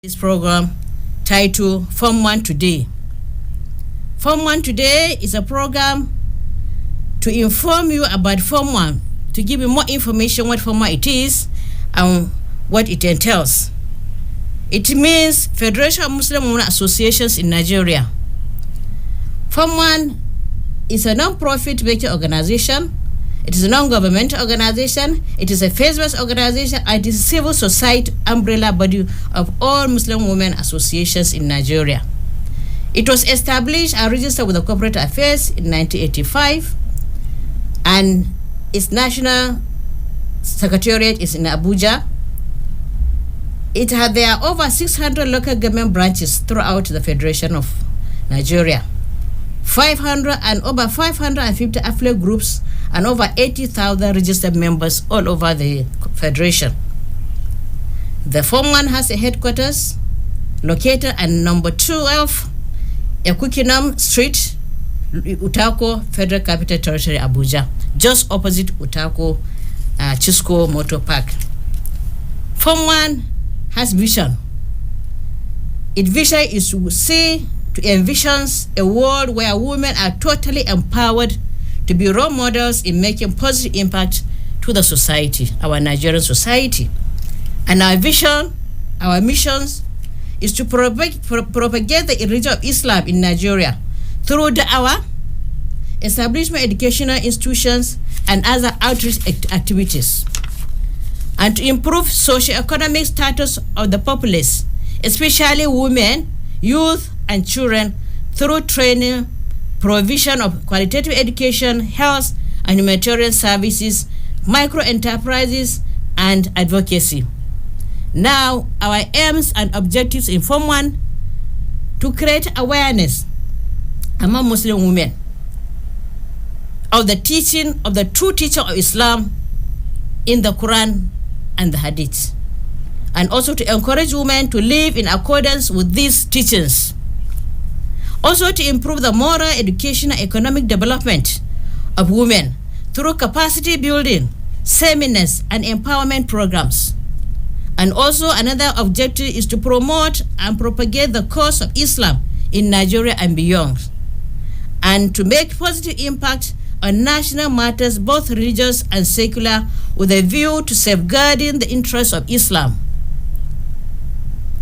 this program titled Fomwan Today. Fomwan Today is a program to inform you about Fomwan, to give you more information what Fomwan it is and what it entails. It means Federation of Muslim Women Associations in Nigeria. Fomwan is a non-profit making organization. It is a non-governmental organization. It is a faith-based organization. And it is a civil society umbrella body of all Muslim women associations in Nigeria. It was established and registered with the Corporate Affairs in 1985, and its national secretariat is in Abuja. There are over 600 local government branches throughout the Federation of Nigeria. 500 and over 550 affiliate groups and over 80,000 registered members all over the Federation. The Fomwan has a headquarters located at number 12 Ekukinam Street, Utako, Federal Capital Territory, Abuja, just opposite Utako Chisco Motor Park. Fomwan has vision. Its vision is to envisions a world where women are totally empowered to be role models in making positive impact to the society, our Nigerian society. And our vision, our missions, is to propagate the religion of Islam in Nigeria through da'wah, establishment educational institutions, and other outreach activities, and to improve socio-economic status of the populace, especially women, youth, and children, through training, provision of qualitative education, health and humanitarian services, micro-enterprises, and advocacy. Now, our aims and objectives in Fomwan to create awareness among Muslim women of the teaching of the true teaching of Islam in the Quran and the Hadith, and also to encourage women to live in accordance with these teachings. Also to improve the moral, educational, economic development of women through capacity building, seminars, and empowerment programs. And also another objective is to promote and propagate the cause of Islam in Nigeria and beyond, and to make positive impact on national matters, both religious and secular, with a view to safeguarding the interests of Islam.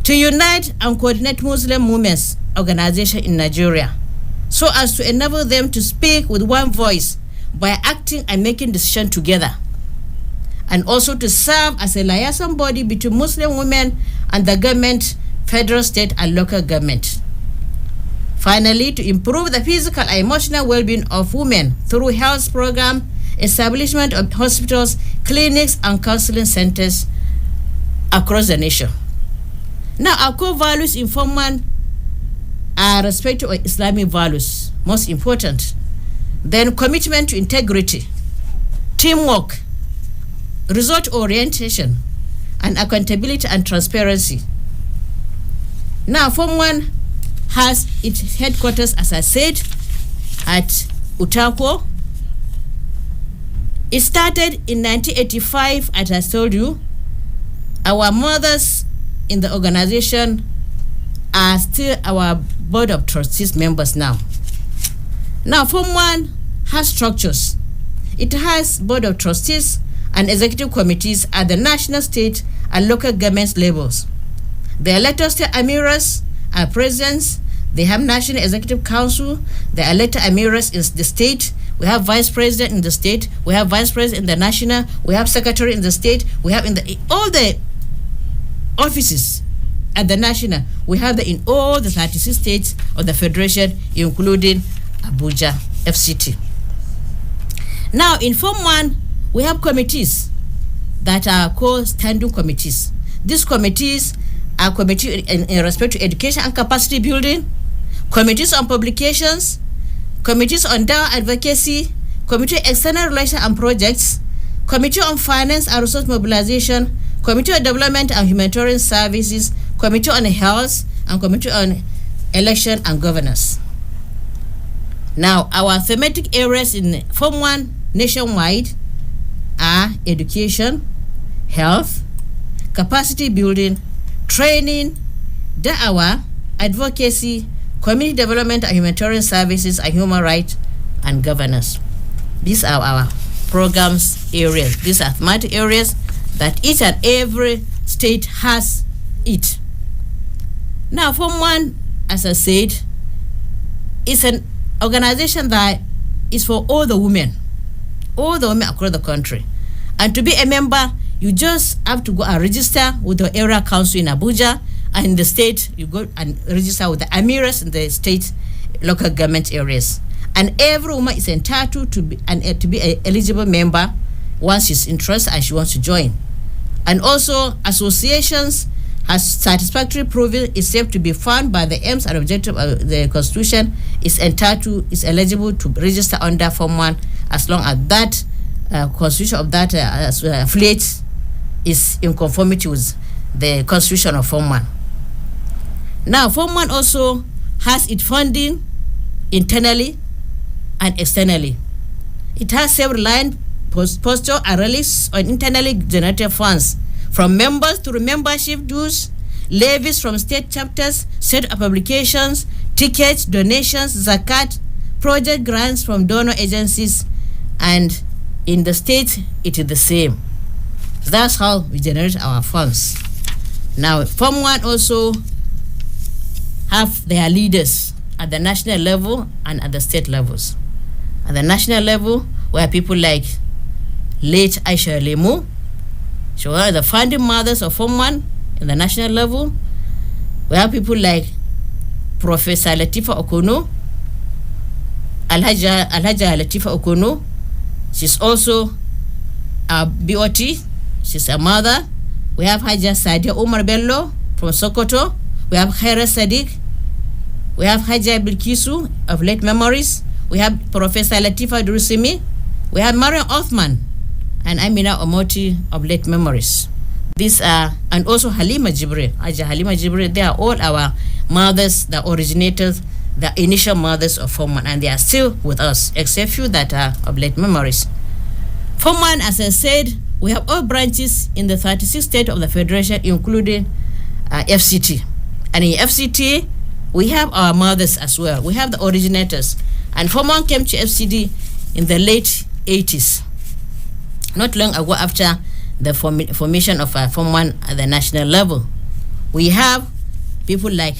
To unite and coordinate Muslim women's organization in Nigeria so as to enable them to speak with one voice by acting and making decisions together, and also to serve as a liaison body between Muslim women and the government, federal, state, and local government. Finally, to improve the physical and emotional well-being of women through health program, establishment of hospitals, clinics, and counseling centers across the nation. Now, our core values in Fomwan are respect to Islamic values, most important. Then commitment to integrity, teamwork, result orientation, and accountability and transparency. Now, Fomwan has its headquarters, as I said, at Utako. It started in 1985, as I told you. Our mothers in the organization are still our board of trustees members now. Now, Fomwan has structures. It has board of trustees and executive committees at the national, state, and local government levels. The elected state emirs are presidents. They have national executive council. The elected emirs in the state. We have vice president in the state. We have vice president in the national. We have secretary in the state. We have all the offices at the national. We have in all the 36 states of the Federation, including Abuja, FCT. Now, in Fomwan, we have committees that are called standing committees. These committees are committees in respect to education and capacity building, committees on publications, committees on da'wah advocacy, committee on external relations and projects, committee on finance and resource mobilization, committee on development and humanitarian services, committee on health, and committee on election and governance. Now, our thematic areas in Fomwan nationwide are education, health, capacity building, training, da'awa, advocacy, community development and humanitarian services, and human rights and governance. These are our programs areas. These are thematic areas that each and every state has it. Now, Fomwan, as I said, is an organization that is for all the women across the country. And to be a member, you just have to go and register with the area council in Abuja, and in the state, you go and register with the emirs in the state local government areas. And every woman is entitled to be an eligible member once she's interested and she wants to join. And also, associations has satisfactory proven itself to be found by the aims and objective of the Constitution is eligible to register under Form 1 as long as that constitution of that affiliate is in conformity with the Constitution of Form 1. Now, Form 1 also has its funding internally and externally. It has several line posture and release on internally generated funds from members through membership dues, levies from state chapters, set of publications, tickets, donations, zakat, project grants from donor agencies, and in the state, it is the same. That's how we generate our funds. Now, Form 1 also have their leaders at the national level and at the state levels. At the national level, where people like late Isah Lemu, she was the founding mothers of Form 1 in the national level. We have people like Professor Latifa Okono, Hajiya Latifa Okono. She's also a BOT. She's a mother. We have Hajiya Sadia Omar Bello from Sokoto. We have Khaira Sadiq. We have Hajiya Bilkisu of late memories. We have Professor Latifa Durusimi. We have Mariam Othman and Amina Omoti of late memories. These are, and also Halima Jibril. Hajiya Halima Jibril, they are all our mothers, the originators, the initial mothers of Form 1, and they are still with us, except few that are of late memories. Form 1, as I said, we have all branches in the 36 states of the Federation, including FCT. And in FCT, we have our mothers as well. We have the originators. And Form 1 came to FCD in the late 80s, not long ago after the formation of Form 1 at the national level. We have people like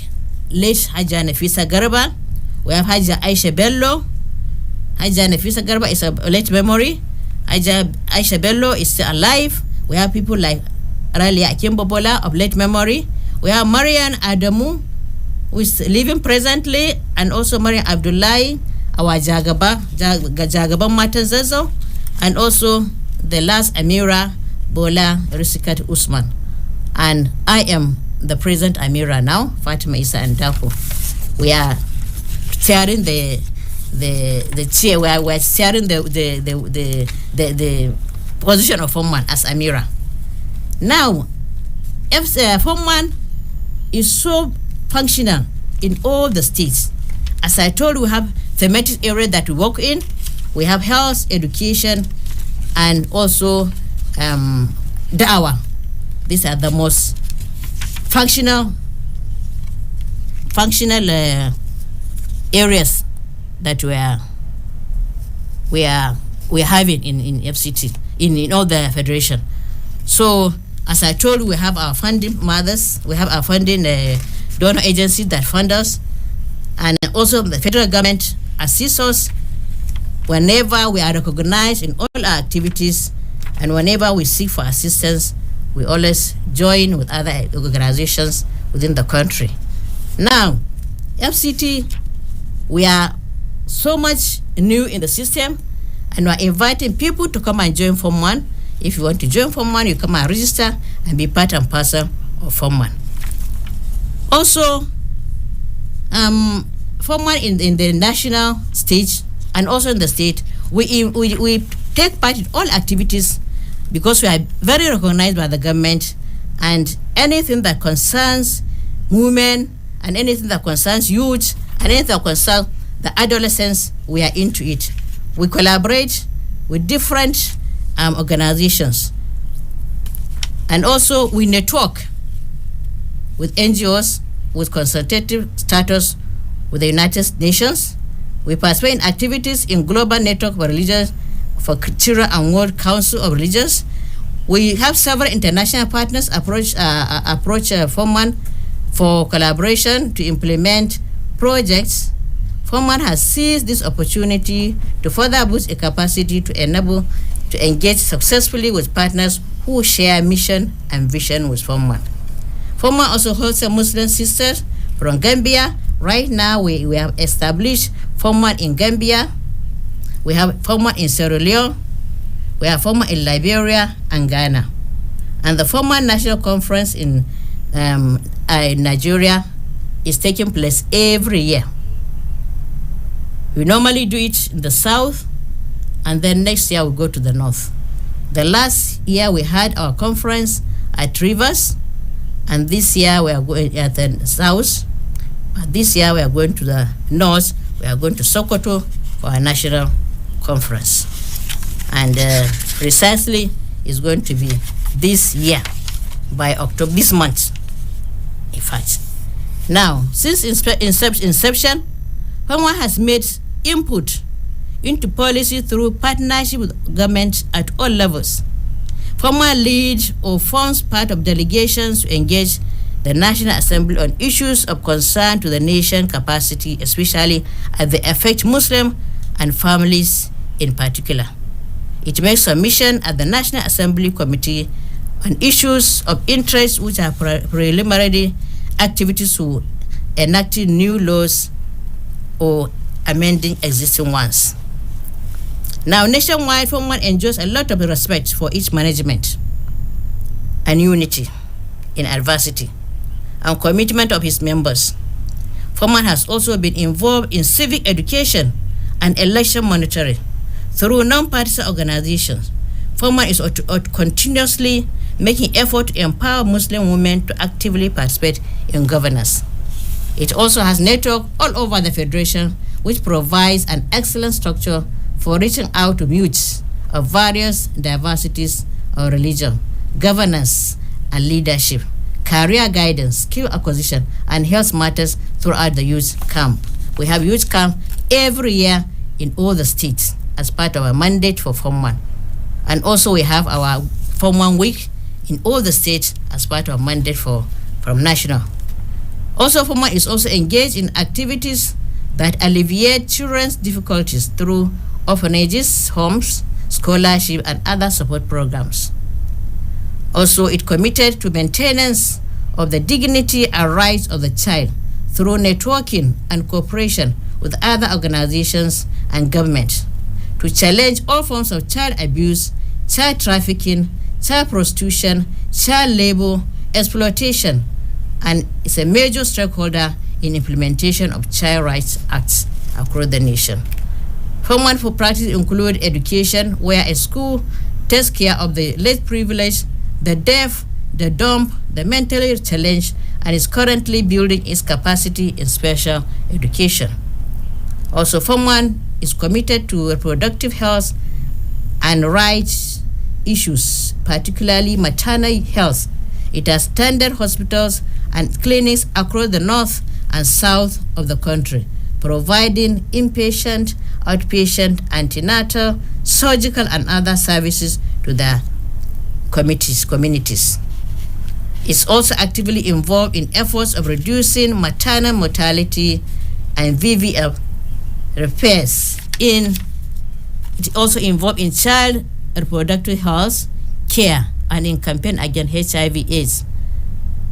late Hajiya Nafisa Garba. We have Hajiya Aisha Bello. Hajiya Nafisa Garba is a late memory. Hajiya Aisha Bello is still alive. We have people like Ralia Akimbobola of late memory. We have Marian Adamu, who is living presently, and also Marian Abdullahi, our Jagaban Matanzazo, and also the last Amira Bola Risikat Usman. And I am the present Amira now, Fatima, Isah, and Ndako. We are chairing the chair. We are chairing the position of Form 1 as Amira. Now, Form 1 is so functional in all the states. As I told you, we have thematic area that we work in. We have health, education, and also da'wah. These are the most functional areas that we are having in FCT, in all the federation. So, as I told you, we have our funding mothers, we have our funding donor agencies that fund us, and also the federal government assists us whenever we are recognized in all our activities, and whenever we seek for assistance, we always join with other organizations within the country. Now, FCT, we are so much new in the system, and we are inviting people to come and join Form 1. If you want to join Form 1, you come and register and be part and parcel of Form 1. Also, Form 1 in the national stage and also in the state, we take part in all activities because we are very recognized by the government, and anything that concerns women and anything that concerns youth and anything that concerns the adolescents, we are into it. We collaborate with different organizations, and also we network with NGOs with consultative status with the United Nations. We participate in activities in Global Network for Religions for Culture and World Council of Religions. We have several international partners approach Fomwan for collaboration to implement projects. Fomwan has seized this opportunity to further boost a capacity to enable to engage successfully with partners who share mission and vision with Fomwan. Fomwan also holds a Muslim sisters from Gambia. Right now, we have established Fomwan in Gambia. We have Fomwan in Sierra Leone. We have Fomwan in Liberia and Ghana. And the Fomwan National Conference in Nigeria is taking place every year. We normally do it in the south, and then next year we go to the north. The last year we had our conference at Rivers, and this year we are going at the south. But this year we are going to the north. We are going to Sokoto for our national conference. And precisely is going to be this year, by October, this month, in fact. Now, since inception, Fomwan has made input into policy through partnership with government at all levels. Fomwan leads or forms part of delegations to engage the National Assembly on issues of concern to the nation capacity, especially as they affect Muslim and families in particular. It makes submission at the National Assembly Committee on issues of interest, which are preliminary activities to enacting new laws or amending existing ones. Now, nationwide, Fomwan enjoys a lot of respect for its management and unity in adversity and commitment of his members. Fomwan has also been involved in civic education and election monitoring through non-partisan organizations. Fomwan is continuously making effort to empower Muslim women to actively participate in governance. It also has network all over the Federation, which provides an excellent structure for reaching out to youths of various diversities of religion, governance and leadership, career guidance, skill acquisition, and health matters throughout the youth camp. We have youth camp every year in all the states as part of our mandate for Fomwan. And also we have our Fomwan week in all the states as part of our mandate from national. Also, Fomwan is also engaged in activities that alleviate children's difficulties through orphanages, homes, scholarship, and other support programs. Also, it committed to maintenance of the dignity and rights of the child through networking and cooperation with other organizations and government to challenge all forms of child abuse, child trafficking, child prostitution, child labor, exploitation, and is a major stakeholder in implementation of child rights acts across the nation. Fomwan for practice include education, where a school takes care of the less privileged, the deaf, the dumb, the mentally challenged, and is currently building its capacity in special education. Also, Fomwan is committed to reproductive health and rights issues, particularly maternal health. It has standard hospitals and clinics across the north and south of the country, providing inpatient, outpatient, antenatal, surgical, and other services to the communities. It's also actively involved in efforts of reducing maternal mortality and VVF repairs. It also involved in child reproductive health care and in campaign against HIV/AIDS.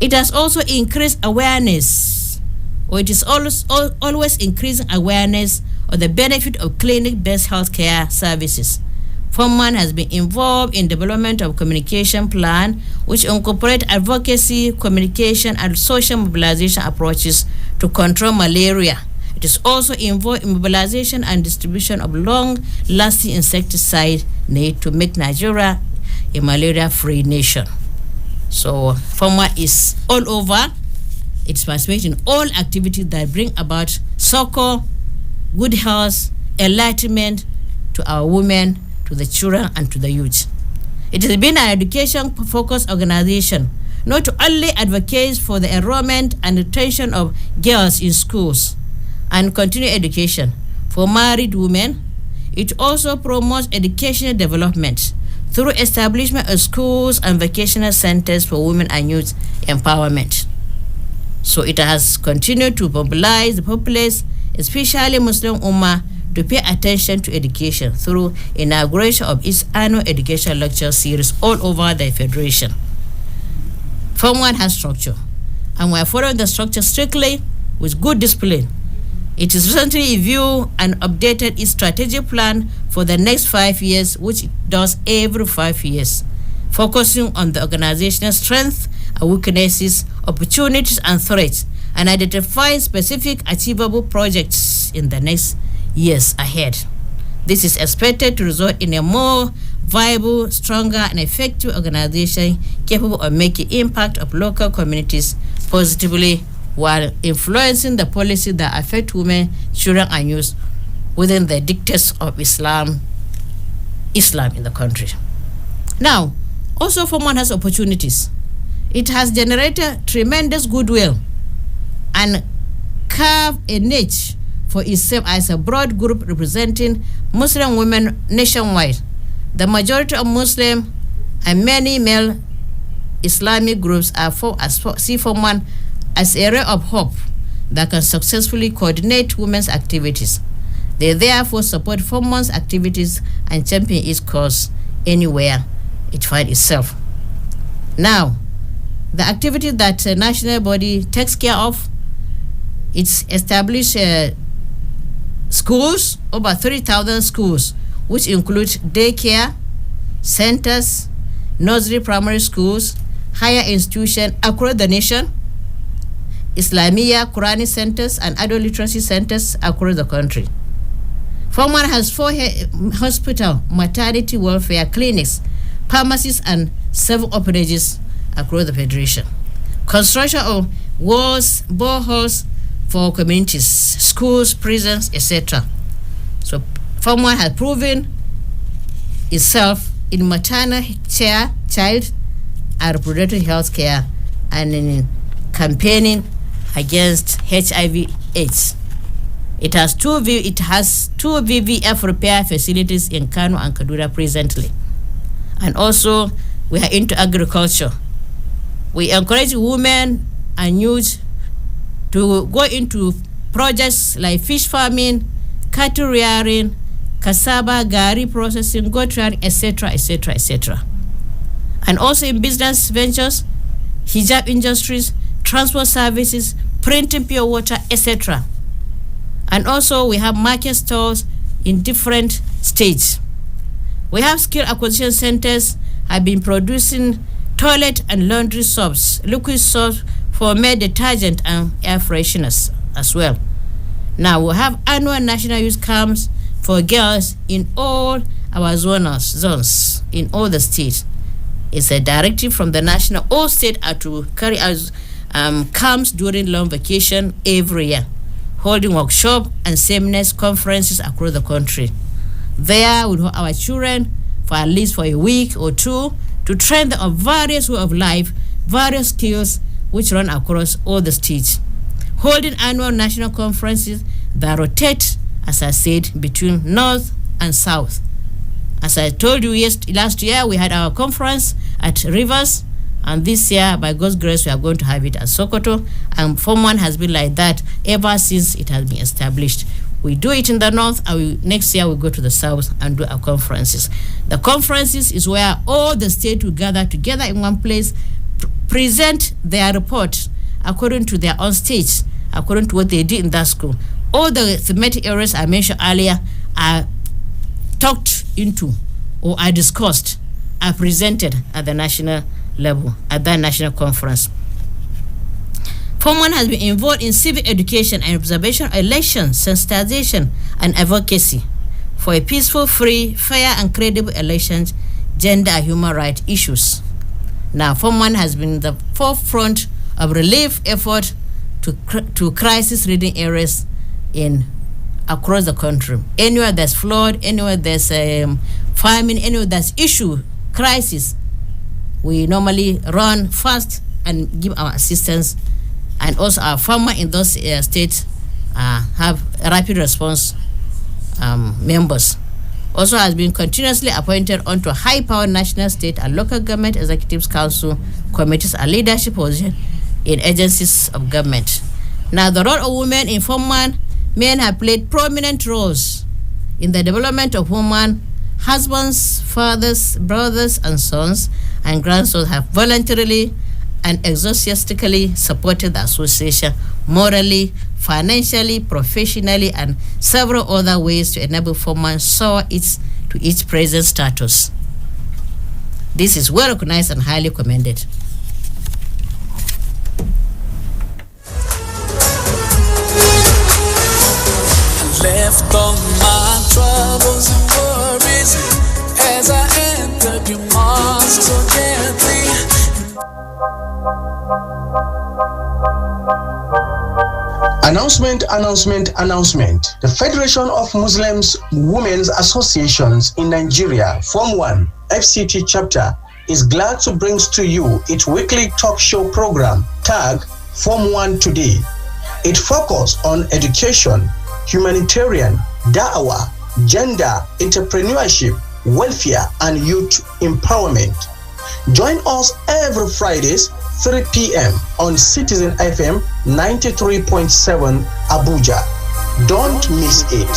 It has also increased awareness, or it is always increasing awareness of the benefit of clinic-based healthcare services. Fomwan has been involved in development of communication plan, which incorporate advocacy, communication, and social mobilization approaches to control malaria. It is also involved in mobilization and distribution of long-lasting insecticide need to make Nigeria a malaria-free nation. So Fomwan is all over. It's participating in all activities that bring about succor, good health, enlightenment to our women, to the children, and to the youth. It has been an education-focused organization, not only advocates for the enrollment and retention of girls in schools and continuing education for married women, it also promotes educational development through establishment of schools and vocational centers for women and youth empowerment. So it has continued to mobilize the populace, especially Muslim Ummah, to pay attention to education through inauguration of its annual education lecture series all over the Federation. Fomwan has structure, and we are following the structure strictly with good discipline. It is recently reviewed and updated its strategic plan for the next 5 years, which it does every 5 years, focusing on the organizational strength and weaknesses, opportunities and threats, and identifying specific achievable projects in the next years ahead. This is expected to result in a more viable, stronger, and effective organization capable of making impact of local communities positively while influencing the policies that affect women, children, and youth within the dictates of Islam in the country. Now, also Fomwan has opportunities. It has generated tremendous goodwill and carved a niche for itself as a broad group representing Muslim women nationwide. The majority of Muslim and many male Islamic groups see Fomwan as a ray of hope that can successfully coordinate women's activities. They therefore support Fomwan's activities and champion its cause anywhere it finds itself. Now, the activity that a national body takes care of, it's established schools, over 3,000 schools, which include daycare, centers, nursery primary schools, higher institutions across the nation, Islamia, Quranic centers, and adult literacy centers across the country. Fomwan has 4 hospital, maternity welfare clinics, pharmacies, and 7 orphanages across the Federation. Construction of walls, boreholes for communities, schools, prisons, etc. So Fomwan has proven itself in maternal care, child and reproductive health care, and in campaigning against HIV/AIDS. It has two VVF repair facilities in Kano and Kaduna presently. And also, we are into agriculture. We encourage women and youth to go into projects like fish farming, cattle rearing, cassava, gari processing, goat rearing, etc., etc., etc. And also in business ventures, hijab industries, transport services, printing pure water, etc. And also we have market stores in different states. We have skill acquisition centers have been producing toilet and laundry soaps, liquid soaps for male detergent and air fresheners as well. Now we have annual national youth camps for girls in all our zones in all the states. It's a directive from the national. All states are to carry out camps during long vacation every year, holding workshop and seminars, conferences across the country. There we hold our children for at least for a week or 2 to train them on various ways of life, various skills which run across all the states. Holding annual national conferences that rotate, as I said, between north and south. As I told you last year, we had our conference at Rivers, and this year, by God's grace, we are going to have it at Sokoto, and Fomwan has been like that ever since it has been established. We do it in the north, and next year we go to the south and do our conferences. The conferences is where all the states will gather together in one place, present their report according to their own states, according to what they did in that school. All the thematic areas I mentioned earlier are talked into or are discussed, are presented at the national level, at that national conference. Fomwan has been involved in civic education and observation of elections, sensitization, and advocacy for a peaceful, free, fair, and credible elections, gender and human rights issues. Now, Fomwan has been in the forefront of relief effort to crisis-ridden areas across the country. Anywhere there's flood, anywhere there's famine, anywhere there's issue, crisis, we normally run fast and give our assistance. And also our farmer in those states have rapid response members. Also has been continuously appointed onto high-powered national, state, and local government executives council committees and leadership positions in agencies of government. Now, the role of women in Fomwan, men have played prominent roles in the development of women. Husbands, fathers, brothers, and sons and grandsons have voluntarily and enthusiastically supported the association morally, financially, professionally, and several other ways to enable Fomwan soar to its present status. This is well recognized and highly commended. Left all my troubles and worries as I entered your arms so gently. Announcement. The Federation of Muslims Women's Associations in Nigeria, Fomwan, FCT chapter, is glad to bring to you its weekly talk show program, tagged Fomwan Today. It focuses on education, humanitarian, da'wah, gender, entrepreneurship, welfare, and youth empowerment. Join us every Fridays, 3 p.m. on Citizen FM 93.7 Abuja. Don't miss it.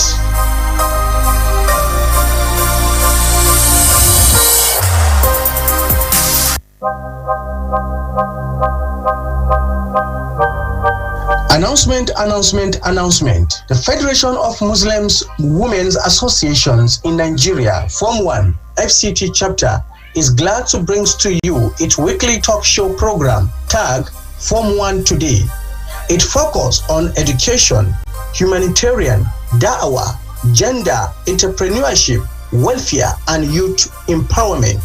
Announcement. The Federation of Muslims Women's Associations in Nigeria, Fomwan, FCT chapter, is glad to bring to you its weekly talk show program, tagged Fomwan Today. It focuses on education, humanitarian, da'wah, gender, entrepreneurship, welfare, and youth empowerment.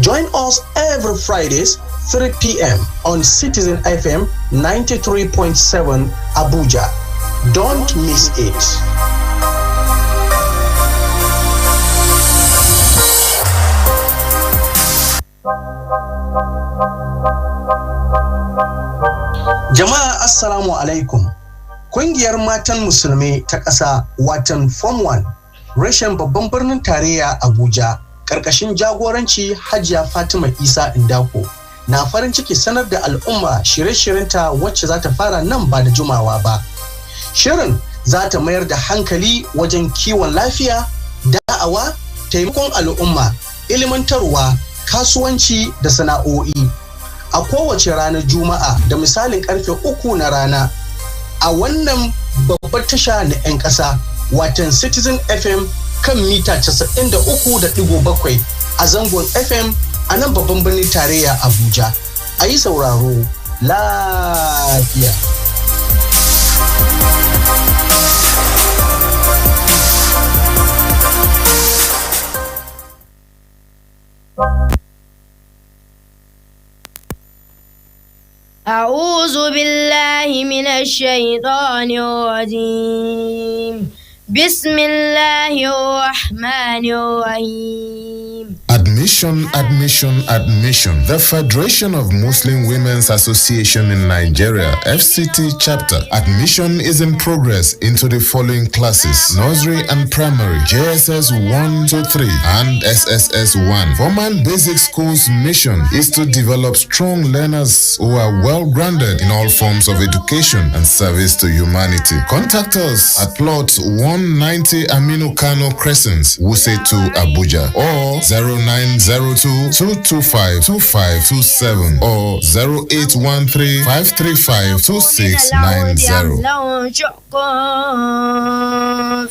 Join us every Fridays, 3 p.m. on Citizen FM 93.7 Abuja. Don't miss it. Jama'a assalamu alaikum. Kungiyar matan musulmi ta ƙasa watan Fomwan, reshen babban birnin tarayya Abuja, ƙarƙashin jagoranci Hajiya Fatima Isah Ndako, na farin ciki sanar da al'umma shirye-shiryenta wacce za ta fara nan ba da jimawa ba. Shirin za ta mayar da hankali wajen kiwon lafiya, da'awa, taimakon al'umma, ilimantarwa, kasuwanci da sana'o'i. A kowace ranar Juma'a da misalin karfe 3 na rana a wannan babbar tasha na 'yan ƙasa watan Citizen FM kan mita 93.7 a zangon FM a nan babban birnin tarayya Abuja. A yi sauraro lafiya. أعوذ بالله من الشيطان الرجيم بسم الله الرحمن الرحيم Admission. The Federation of Muslim Women's Association in Nigeria, FCT chapter. Admission is in progress into the following classes: nursery and primary, JSS 1 to 3, and SSS 1. Fomwan Basic School's mission is to develop strong learners who are well-grounded in all forms of education and service to humanity. Contact us at plot 190 Aminu Kano Crescent, Wuse 2, Abuja, or 0902-225-2527 or 0813-535-2690.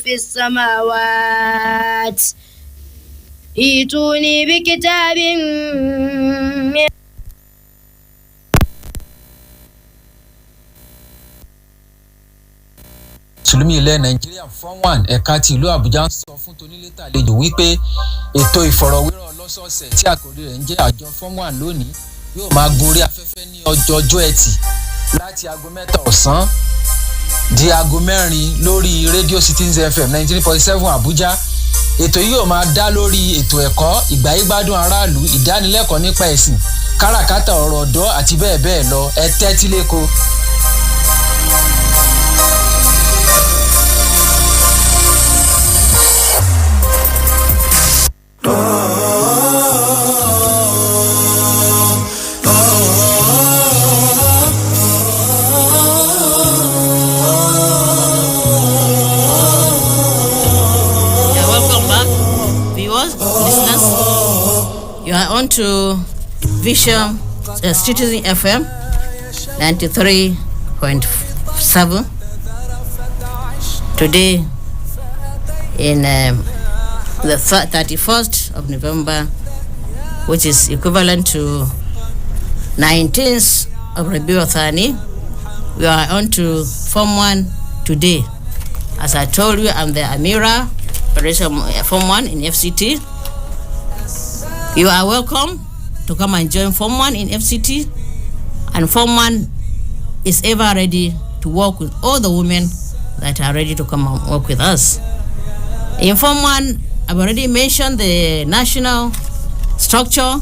في السماوات ائتوني بكتاب من Mùsùlùmí ilẹ̀ Nàìjíríà Fomwan ẹ̀ka ti ìlú Abuja ń sọ fún tonílétà àlejò wípé ètò ìfọ̀rọ̀wérọ̀ lọ́sọ̀ọ̀sẹ̀ tí àkòrí rẹ̀ ń jẹ́ àjọ Fomwan lónìí yóò máa gorí afẹ́fẹ́ ní ọjọ́ Ẹtì láti aago 7 ọ̀sán di aago 4 lórí rédíò Citizen FM 93.7 Abuja. ètò yìí yóò máa dá lórí ètò ẹ̀kọ́ ìgbáyégbádùn aráàlú ìdánilẹ́kọ̀ọ́ nípa ẹ̀sìn káràkátà ọ̀rọ̀ ọ̀dọ́ àti bẹ́ẹ̀ bẹ́ẹ̀ lọ ẹ tẹ́tí léko. You are on to Vision Citizen FM 93.7. Today, in the 31st of November, which is equivalent to 19th of Rabiul Thani, we are on to Fomwan today. As I told you, I'm the Amira, Fomwan in FCT. You are welcome to come and join Fomwan in FCT, and Fomwan is ever ready to work with all the women that are ready to come and work with us. In Fomwan, I've already mentioned the national structure.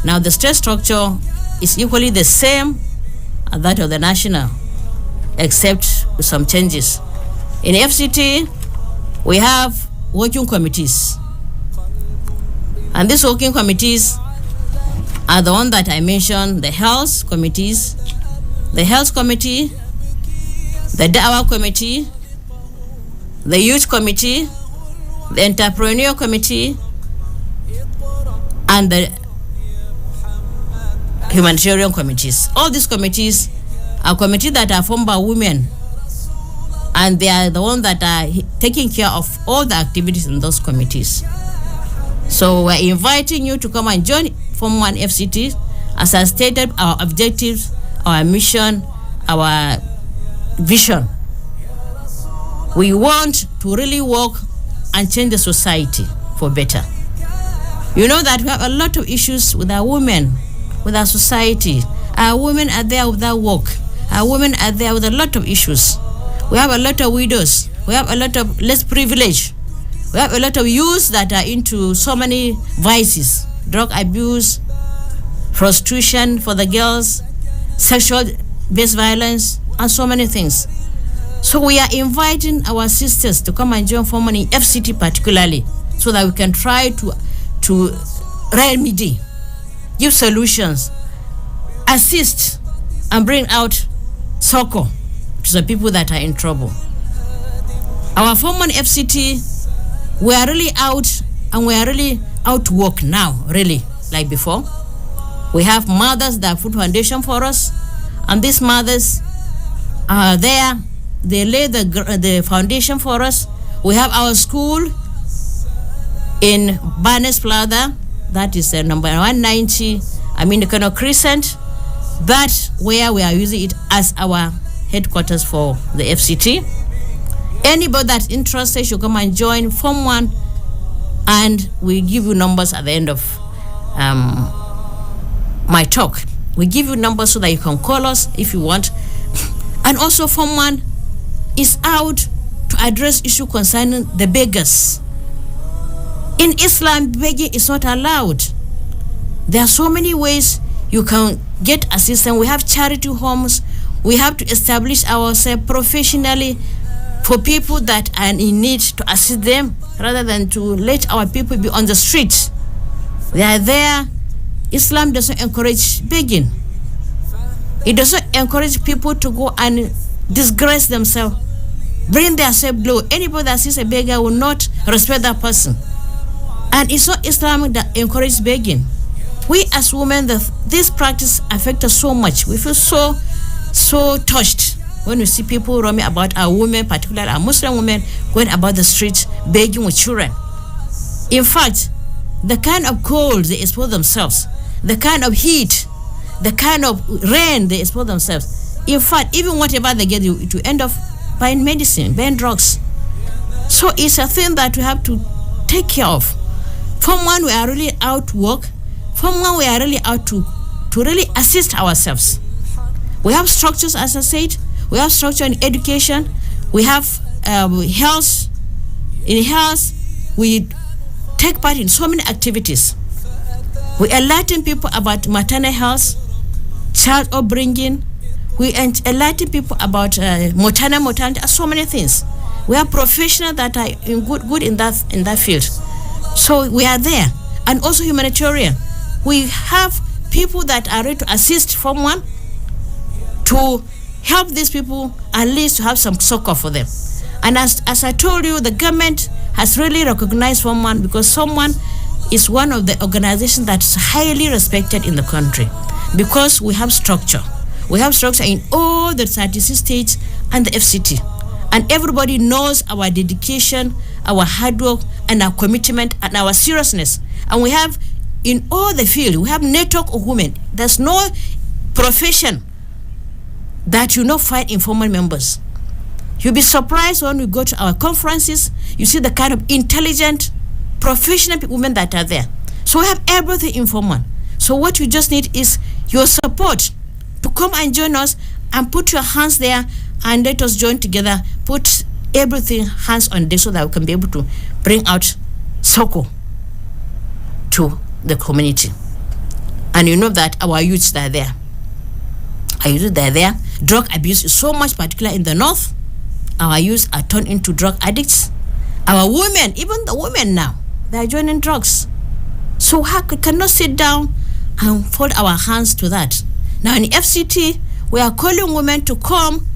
Now the state structure is equally the same as that of the national, except with some changes. In FCT, we have working committees. And these working committees are the one that I mentioned, the health committees, the health committee, the Dawah committee, the youth committee, the entrepreneur committee, and the humanitarian committees. All these committees are committees that are formed by women, and they are the ones that are taking care of all the activities in those committees. So we're inviting you to come and join Fomwan FCT. As I stated, our objectives, our mission, our vision. We want to really work and change the society for better. You know that we have a lot of issues with our women, with our society. Our women are there without work. Our women are there with a lot of issues. We have a lot of widows. We have a lot of less privilege. We have a lot of youths that are into so many vices, drug abuse, prostitution for the girls, sexual-based violence, and so many things. So we are inviting our sisters to come and join Fomwan in FCT particularly, so that we can try to remedy, give solutions, assist, and bring out succor to the people that are in trouble. Our Fomwan FCT, we are really out, and we are really out to work now, really, like before. We have mothers that put foundation for us, and these mothers are there. They lay the foundation for us. We have our school in Barnes Plaza, that is number 190, Kano Crescent. That's where we are using it as our headquarters for the FCT. Anybody that's interested should come and join Fomwan, and we give you numbers at the end of my talk. We give you numbers so that you can call us if you want. And also Fomwan is out to address issue concerning the beggars. In Islam, begging is not allowed. There are so many ways you can get assistance. We have charity homes. We have to establish ourselves professionally for people that are in need, to assist them rather than to let our people be on the streets. They are there. Islam doesn't encourage begging. It doesn't encourage people to go and disgrace themselves, bring themselves low. Anybody that sees a beggar will not respect that person. And it's not Islam that encourages begging. We as women, this practice affects us so much. We feel so touched when we see people roaming about, our women, particularly our Muslim women, going about the streets begging with children. In fact, the kind of cold they expose themselves, the kind of heat, the kind of rain they expose themselves. In fact, even whatever they get, to end up buying medicine, buying drugs. So it's a thing that we have to take care of. Fomwan, we are really out to work. Fomwan, we are really out to really assist ourselves. We have structures, as I said. We have structure in education. We have health. In health, we take part in so many activities. We enlighten people about maternal health, child upbringing. We enlighten people about maternal mortality, so many things. We have professionals that are good in that field. So we are there. And also humanitarian. We have people that are ready to assist Fomwan to help these people, at least to have some succor for them. And as I told you, the government has really recognized Fomwan because Fomwan is one of the organizations that's highly respected in the country because we have structure. We have structure in all the 36 states and the FCT. And everybody knows our dedication, our hard work, and our commitment, and our seriousness. And we have, in all the field, we have network of women. There's no profession that you not find informal members. You'll be surprised when we go to our conferences, you see the kind of intelligent, professional women that are there. So we have everything informal. So what you just need is your support to come and join us and put your hands there and let us join together, put everything hands on deck so that we can be able to bring out succor to the community. And you know that our youths are there. Our youths are there. Drug abuse is so much particular in the north. Our youths are turned into drug addicts. Our women, even the women now, they are joining drugs. So we cannot sit down and fold our hands to that. Now in FCT, we are calling women to come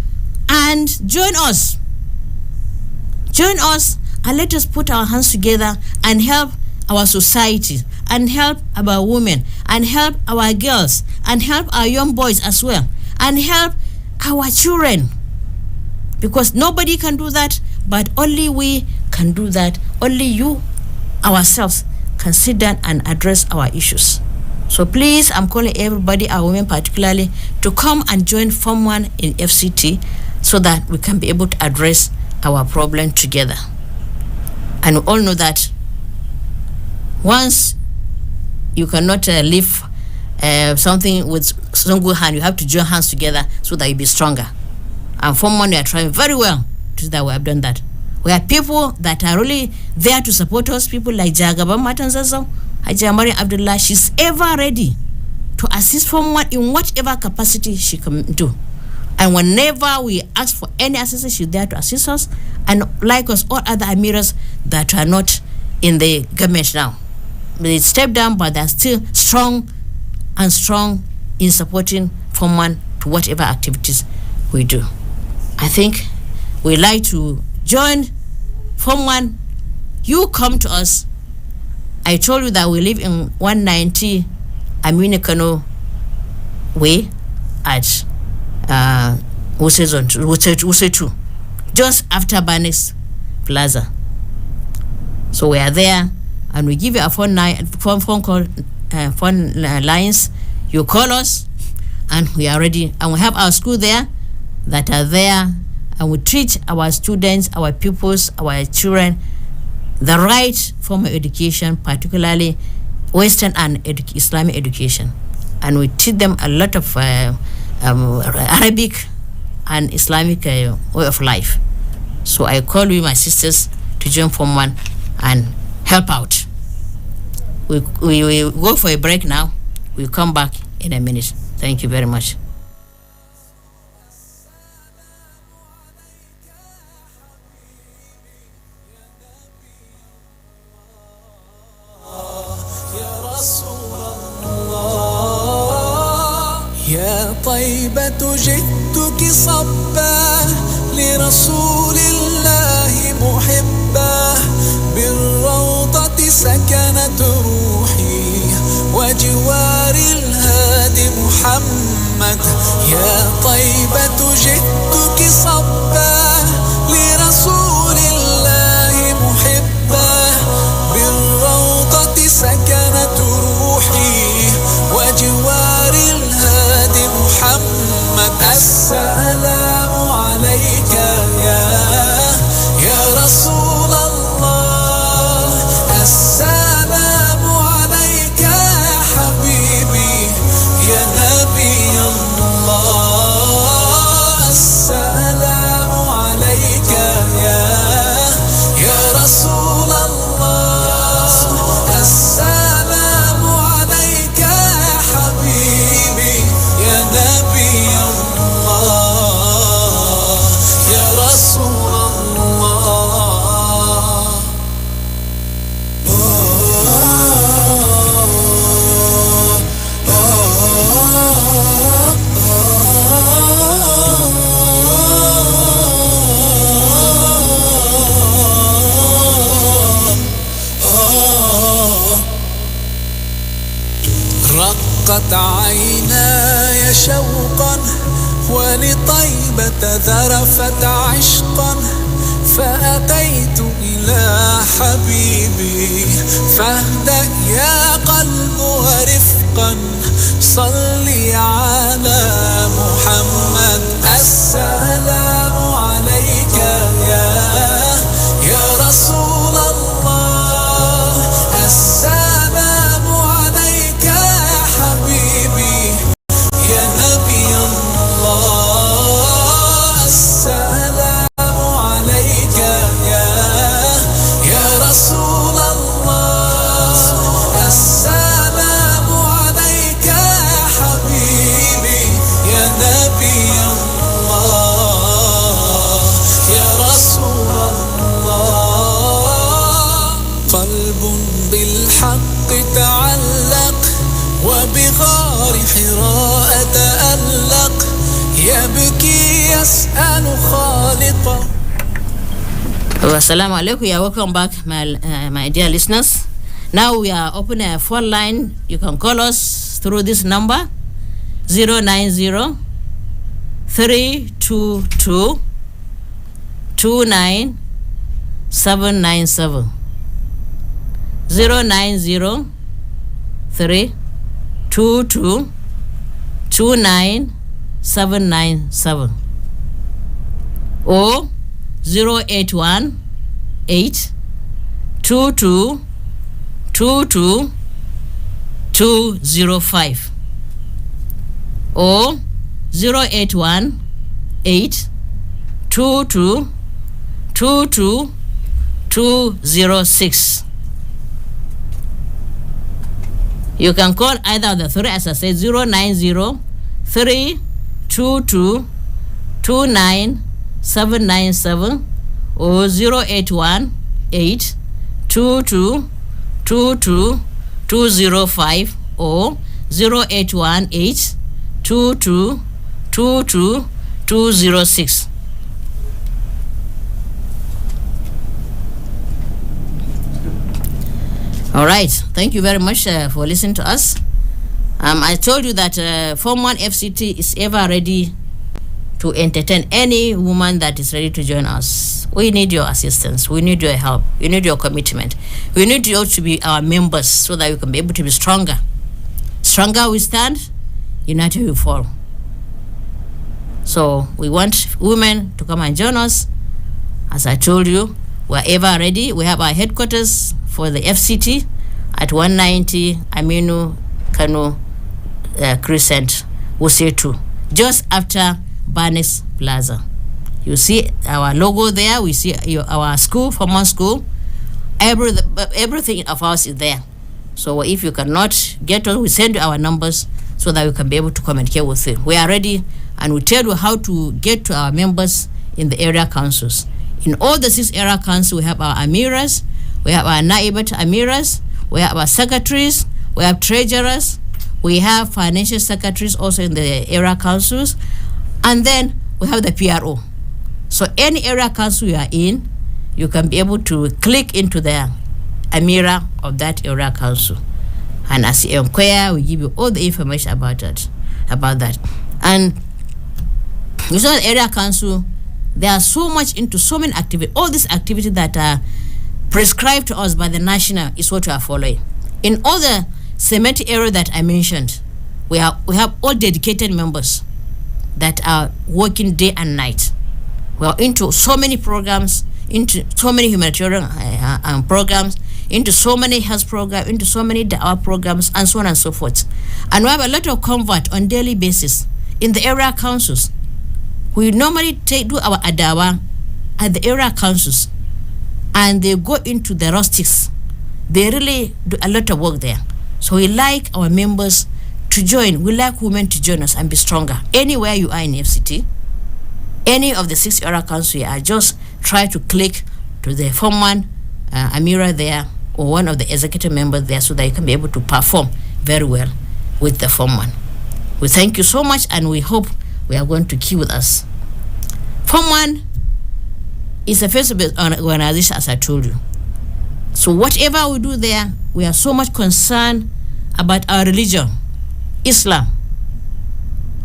and join us. Join us and let us put our hands together and help our society, and help our women, and help our girls, and help our young boys as well, and help our children. Because nobody can do that, but only we can do that. Only you, ourselves, can sit down and address our issues. So please, I'm calling everybody, our women particularly, to come and join Fomwan in FCT so that we can be able to address our problem together. And we all know that once you cannot lift something with some good hand, you have to join hands together so that you'll be stronger. And Fomwan, we are trying very well to do that. We have done that. We have people that are really there to support us, people like Jagaba Matanzazo, Hajiya Mariam Abdullah. She's ever ready to assist Fomwan in whatever capacity she can do. And whenever we ask for any assistance, she's there to assist us. And like us, all other emirs that are not in the government now. They stepped down, but they're still strong in supporting Fomwan to whatever activities we do. I think we like to join Fomwan. You come to us. I told you that we live in 190 Aminikano Way at Wuse 2, just after Banex Plaza. So we are there, and we give you a phone call, phone lines. You call us, and we are ready. And we have our school there that are there, and we treat our students, our pupils, our children the right form of education, particularly Western and Islamic education. And we teach them a lot of Arabic and Islamic way of life. So I call you, my sisters, to join Fomwan and help out. We go for a break now. We'll come back in a minute. Thank you very much. يا طيبة جئتك صبا لرسول الله محبا بالروضة سكنت روحي وجوار الهادي محمد يا طيبة جئتك صبا لرسول الله محبا بالروضة سكنت روحي وجوار الهادي محمد السلام عليك يا رسول الله السلام عليك يا حبيبي يا نبي الله السلام رقت عيناي شوقا ولطيبة ذرفت عشقا فأتيت إلى حبيبي فاهدأ يا قلب ورفقا صلي على محمد السلام عليك يا رسول الله السلام عليك يا حبيبي يا نبي الله السلام عليك يا رسول الله السلام عليك يا حبيبي يا نبي الله يا رسول الله قلب بالحق تعلق وبغار حراء تألق يبكي يسأل خالقه. Assalamu alaikum. You are welcome back, my dear listeners. Now we are opening a phone line. You can call us through this number 090 322 29797 090 322 29797 or 081 8 22 22 205 or 081 8 22 22 206. You can call either of the three, as I said, 090 322 29797 or 081 822 22 205 or 081 822 22 206. All right. Thank you very much for listening to us. I told you that Fomwan FCT is ever ready to entertain any woman that is ready to join us. We need your assistance. We need your help. We need your commitment. We need you to be our members so that we can be able to be stronger. Stronger we stand, united we fall. So we want women to come and join us. As I told you, we're ever ready. We have our headquarters for the FCT at 190 Aminu Kano Crescent, Wuse 2, just after Barnes Plaza. You see our logo there. We see our school, Fomwan School. Everything of ours is there. So if you cannot get us, we send you our numbers so that we can be able to communicate with you. We are ready, and we tell you how to get to our members in the area councils. In all the 6 area councils, we have our amiras, we have our naibat amiras, we have our secretaries, we have treasurers, we have financial secretaries also in the area councils, and then we have the PRO. So any area council you are in, you can be able to click into the amira of that area council, and as you inquire, we give you all the information about that. And you saw the area council, they are so much into so many activities. All these activities that are prescribed to us by the national is what we are following. In all the cemetery area that I mentioned, we have all dedicated members that are working day and night. We are into so many programs, into so many humanitarian programs, into so many health programs, into so many da'wah programs, and so on and so forth. And we have a lot of convert on daily basis in the area councils. We normally do our adawa at the area councils, and they go into the rustics. They really do a lot of work there. So we like our members to join. We like women to join us and be stronger. Anywhere you are in FCT, any of the 6 area councils, just try to click to the Fomwan Amira there, or one of the executive members there, so that you can be able to perform very well with the Fomwan. We thank you so much, and we hope we are going to keep with us. Fomwan is a faith-based organization, as I told you. So whatever we do there, we are so much concerned about our religion, Islam.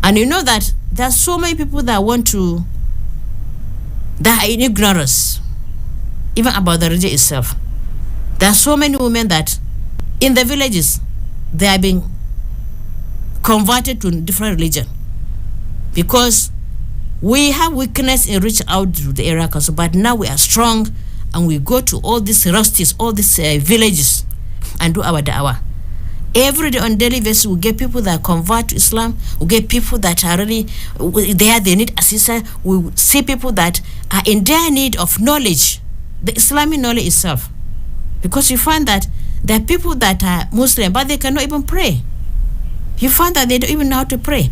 And you know that there are so many people that are in ignorance, even about the religion itself. There are so many women that in the villages, they are being converted to different religion because we have weakness in reaching out to the area council, but now we are strong and we go to all these rusties, all these villages and do our da'wah. Every day on daily basis, we get people that convert to Islam. We get people that are really there, they need assistance. We see people that are in their need of knowledge, the Islamic knowledge itself. Because you find that there are people that are Muslim, but they cannot even pray. You find that they don't even know how to pray.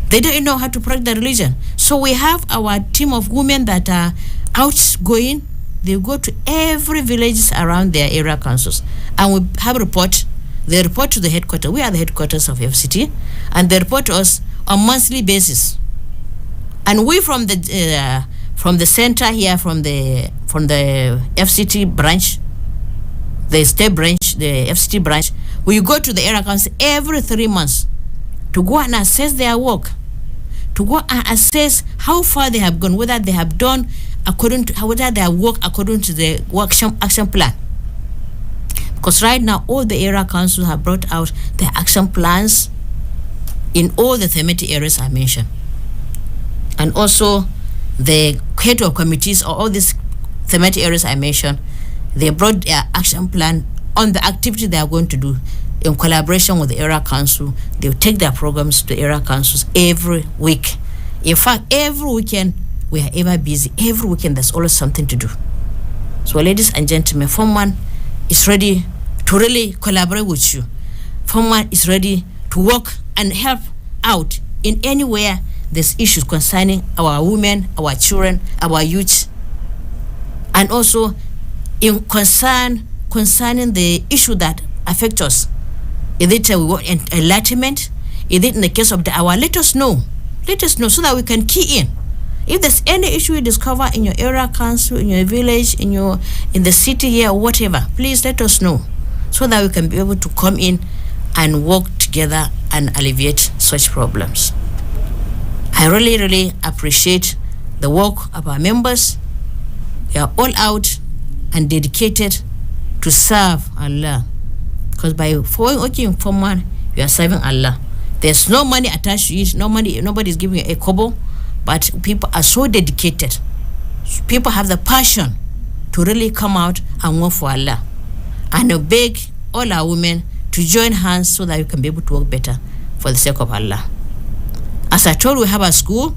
They don't even know how to practice the religion. So we have our team of women that are outgoing. They go to every villages around their area councils. And we have report. They report to the headquarters. We are the headquarters of FCT. And they report to us on monthly basis. And we from the center here, from the FCT branch, the state branch, the FCT branch, we go to the area council every 3 months to go and assess their work, to go and assess how far they have gone, whether they have done whether they have worked according to the action plan. Because right now, all the area councils have brought out their action plans in all the thematic areas I mentioned. And also, the head of committees or all these thematic areas I mentioned, they brought their action plan on the activity they are going to do in collaboration with the area council. They will take their programs to the area councils every week. In fact, every weekend, we are ever busy. Every weekend, there's always something to do. So, ladies and gentlemen, Fomwan is ready to really collaborate with you. Fomwan is ready to work and help out in anywhere there's issues concerning our women, our children, our youth, and also in concerning the issue that affect us. Is it we want enlightenment? Is it in the case of the hour? Let us know. Let us know so that we can key in. If there's any issue you discover in your area council, in your village, in the city here, or whatever, please let us know so that we can be able to come in and work together and alleviate such problems. I really, really appreciate the work of our members. They are all out and dedicated to serve Allah. Because by working in Fomwan, you are serving Allah. There's no money attached to it. Nobody is giving you a kobo. But people are so dedicated. People have the passion to really come out and work for Allah. And I beg all our women to join hands so that we can be able to work better for the sake of Allah. As I told, we have a school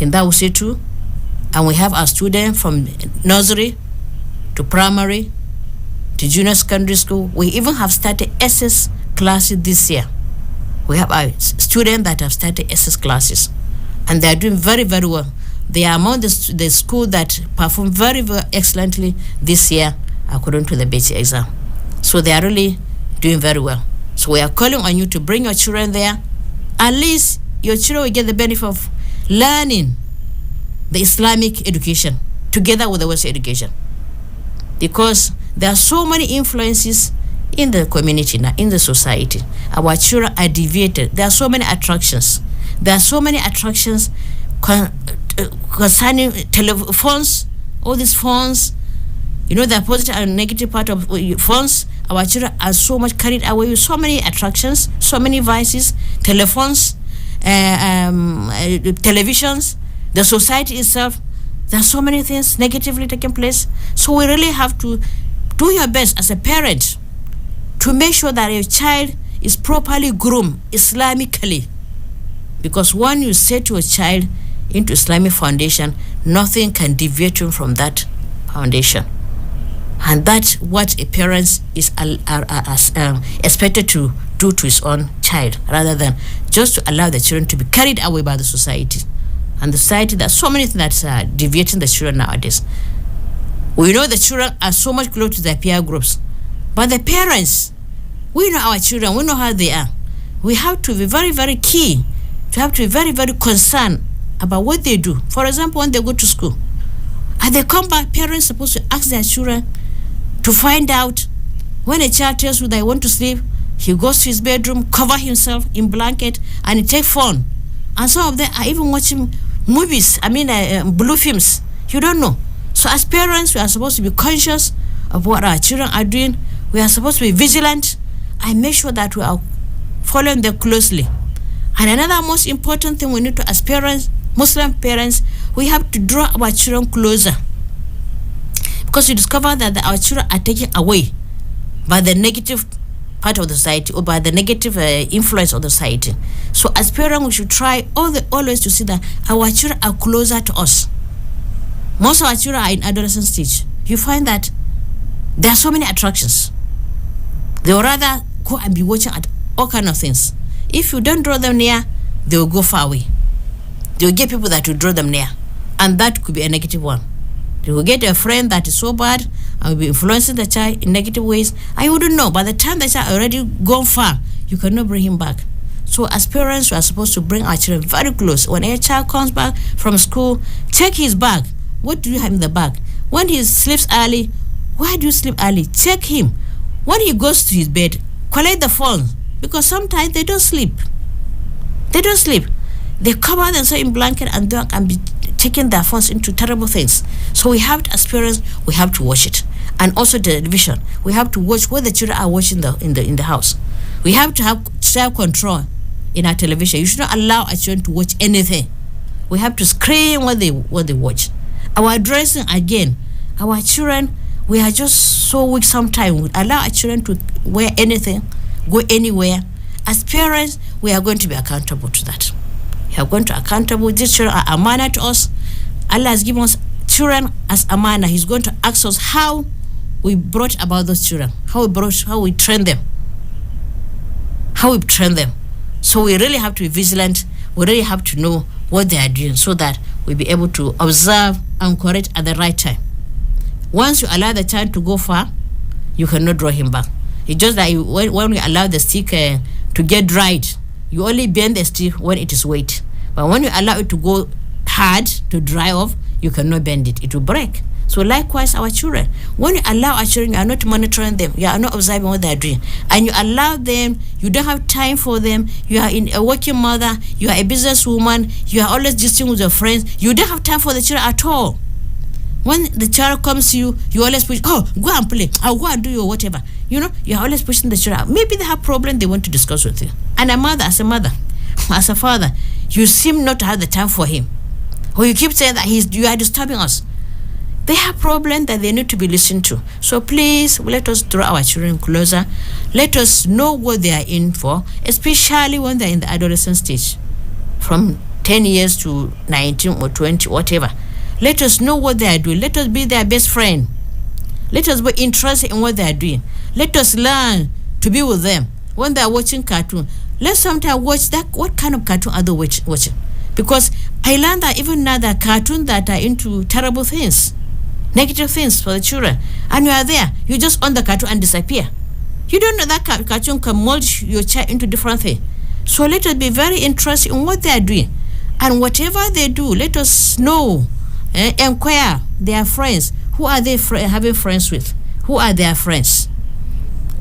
in Ndako too, and we have our students from nursery to primary to junior secondary school. We even have started SS classes this year. We have our students that have started SS classes, and they are doing very, very well. They are among the school that performed very, very excellently this year according to the BT exam. So they are really doing very well. So we are calling on you to bring your children there. At least your children will get the benefit of learning the Islamic education together with the Western education. Because there are so many influences in the community now, in the society. Our children are deviated. There are so many attractions. There are so many attractions concerning telephones, all these phones. You know, the positive and negative part of phones. Our children are so much carried away with so many attractions, so many vices, telephones, televisions, the society itself. There are so many things negatively taking place. So we really have to do your best as a parent to make sure that your child is properly groomed Islamically. Because when you set your child into Islamic foundation, nothing can deviate him from that foundation. And that's what a parent is expected to do to his own child, rather than just to allow the children to be carried away by the society. And the society, there's so many things that are deviating the children nowadays. We know the children are so much close to their peer groups. But the parents, we know our children, we know how they are. we have to be very, very key. We have to be very, very concerned about what they do. For example, when they go to school, and they come back, parents are supposed to ask their children to find out. When a child tells you that he wants to sleep, he goes to his bedroom, cover himself in blanket, and he take phone. And some of them are even watching movies, blue films. You don't know. So as parents, we are supposed to be conscious of what our children are doing. We are supposed to be vigilant and make sure that we are following them closely. And another most important thing we need to, as parents, Muslim parents, we have to draw our children closer. Because we discover that our children are taken away by the negative part of the society or by the negative influence of the society. So as parents, we should try always to see that our children are closer to us. Most of our children are in adolescent stage. You find that there are so many attractions. They would rather go and be watching at all kinds of things. If you don't draw them near, they will go far away. They will get people that will draw them near. And that could be a negative one. They will get a friend that is so bad and will be influencing the child in negative ways. And you wouldn't know. By the time the child already gone far, you cannot bring him back. So as parents, we are supposed to bring our children very close. When a child comes back from school, check his bag. What do you have in the bag? When he sleeps early, why do you sleep early? Check him. When he goes to his bed, collect the phone. Because sometimes they don't sleep. They don't sleep. They cover themselves in blanket and they can be taking their phones into terrible things. So we have to, as parents, we have to watch it. And also the television. We have to watch what the children are watching in the house. We have to have self-control in our television. You should not allow our children to watch anything. We have to screen what they watch. Our dressing, again, our children, we are just so weak sometimes. We allow our children to wear anything, go anywhere. As parents, we are going to be accountable to that. We are going to be accountable. These children are amana to us. Allah has given us children as amana. He's going to ask us how we brought about those children, how we train them. How we train them. So we really have to be vigilant. We really have to know what they are doing so that we'll be able to observe and correct at the right time. Once you allow the child to go far, you cannot draw him back. It's just like when we allow the stick to get dried, you only bend the stick when it is wet. But when you allow it to go hard, to dry off, you cannot bend it. It will break. So likewise, our children. When you allow our children, you are not monitoring them. You are not observing what they are doing. And you allow them, you don't have time for them. You are a working mother. You are a businesswoman. You are always gisting with your friends. You don't have time for the children at all. When the child comes to you, you always push, oh, go and play. I'll go and do your whatever. You know, you're always pushing the children out. Maybe they have problem they want to discuss with you. And as a mother, as a father, you seem not to have the time for him. Or you keep saying that you are disturbing us. They have problems that they need to be listened to. So please, let us draw our children closer. Let us know what they are in for, especially when they're in the adolescent stage, from 10 years to 19 or 20, whatever. Let us know what they are doing. Let us be their best friend. Let us be interested in what they are doing. Let us learn to be with them. When they are watching cartoon, let's sometimes watch that. What kind of cartoon are they watching? Because I learned that even now there are cartoons that are into terrible things, negative things for the children. And you are there. You just on the cartoon and disappear. You don't know that cartoon can mold your child into different things. So let us be very interested in what they are doing. And whatever they do, let us know. Inquire their friends. Who are they having friends with? Who are their friends?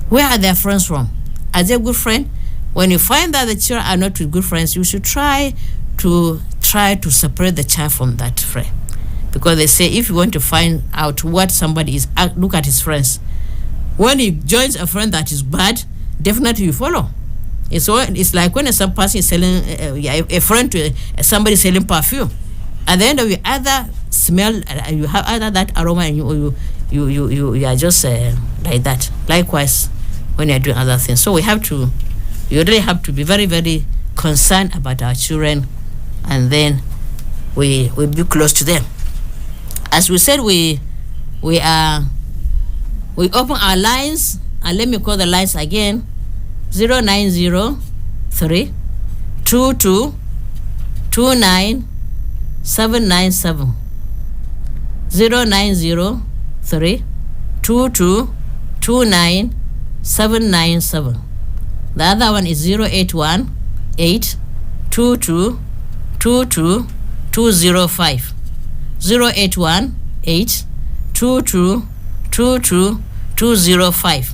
Where are their friends from? Are they good friends? When you find that the children are not with good friends, you should try to separate the child from that friend. Because they say if you want to find out what somebody is, look at his friends. When he joins a friend that is bad, definitely you follow. It's like when some person is selling a friend to somebody selling perfume. At the end of it, either smell, you have either that aroma and you are just like that. Likewise, when you're doing other things. So you really have to be very, very concerned about our children, and then we be close to them. As we said, we open our lines, and let me call the lines again: 0903 22 29 797. 0903 22 29 797. The other one is 081 822 205. 081 822 205.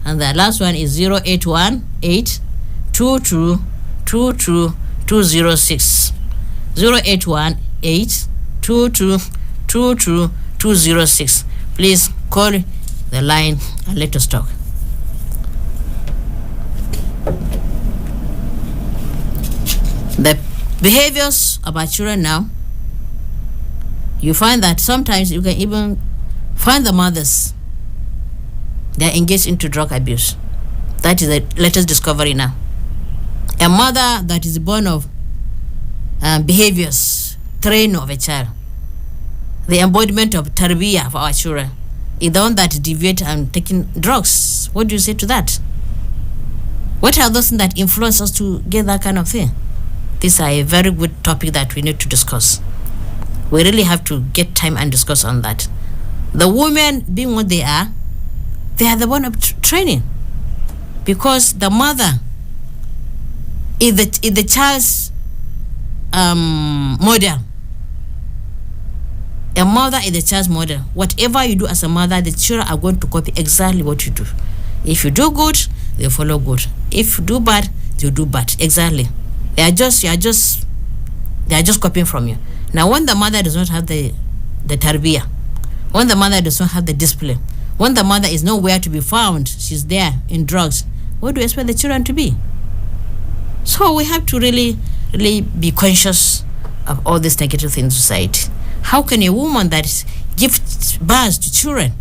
And the last one is 081 822 206. 081 822 206. Please call the line and let us talk. The behaviors of our children now, you find that sometimes you can even find the mothers, they are engaged into drug abuse. That is the latest discovery now. A mother that is born of behaviors, train of a child, the embodiment of tarbiyah for our children, is the one that deviate and taking drugs. What do you say to that? What are those things that influence us to get that kind of thing? These are a very good topic that we need to discuss. We really have to get time and discuss on that. The women, being what they are the one of training, because the mother is the child's model. A mother is the child's model. Whatever you do as a mother, the children are going to copy exactly what you do. If you do good, they follow good. If you do bad, they do bad. Exactly. They are just copying from you. Now, when the mother does not have the tarbiyah, when the mother does not have the discipline, when the mother is nowhere to be found, she's there in drugs, what do you expect the children to be? So we have to really be conscious of all these negative things in society. How can a woman that gives birth to children,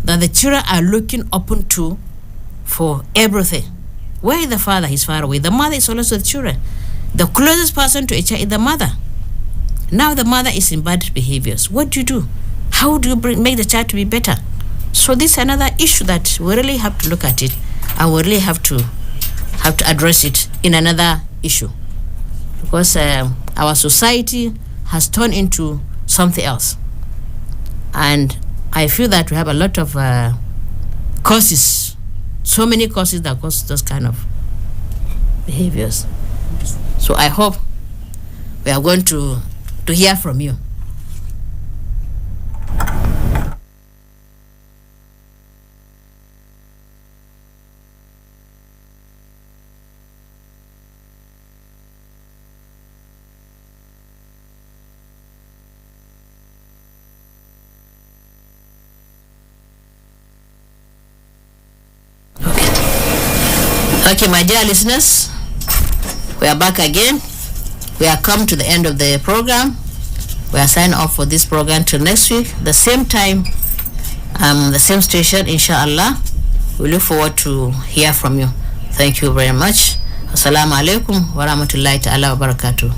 that the children are looking open to for everything? Where is the father? He's far away. The mother is always with the children. The closest person to a child is the mother. Now the mother is in bad behaviors. What do you do? How do you make the child to be better? So this is another issue that we really have to look at it, and we really have to address it in another issue, because our society has turned into something else, and I feel that we have a lot of causes, so many causes that cause those kind of behaviors. So I hope we are going to hear from you. Okay, my dear listeners, we are back again. We are come to the end of the program. We are signing off for this program till next week, the same time, the same station, inshallah. We look forward to hear from you. Thank you very much. Assalamu alaikum wa rahmatullahi ta'ala wa barakatuh.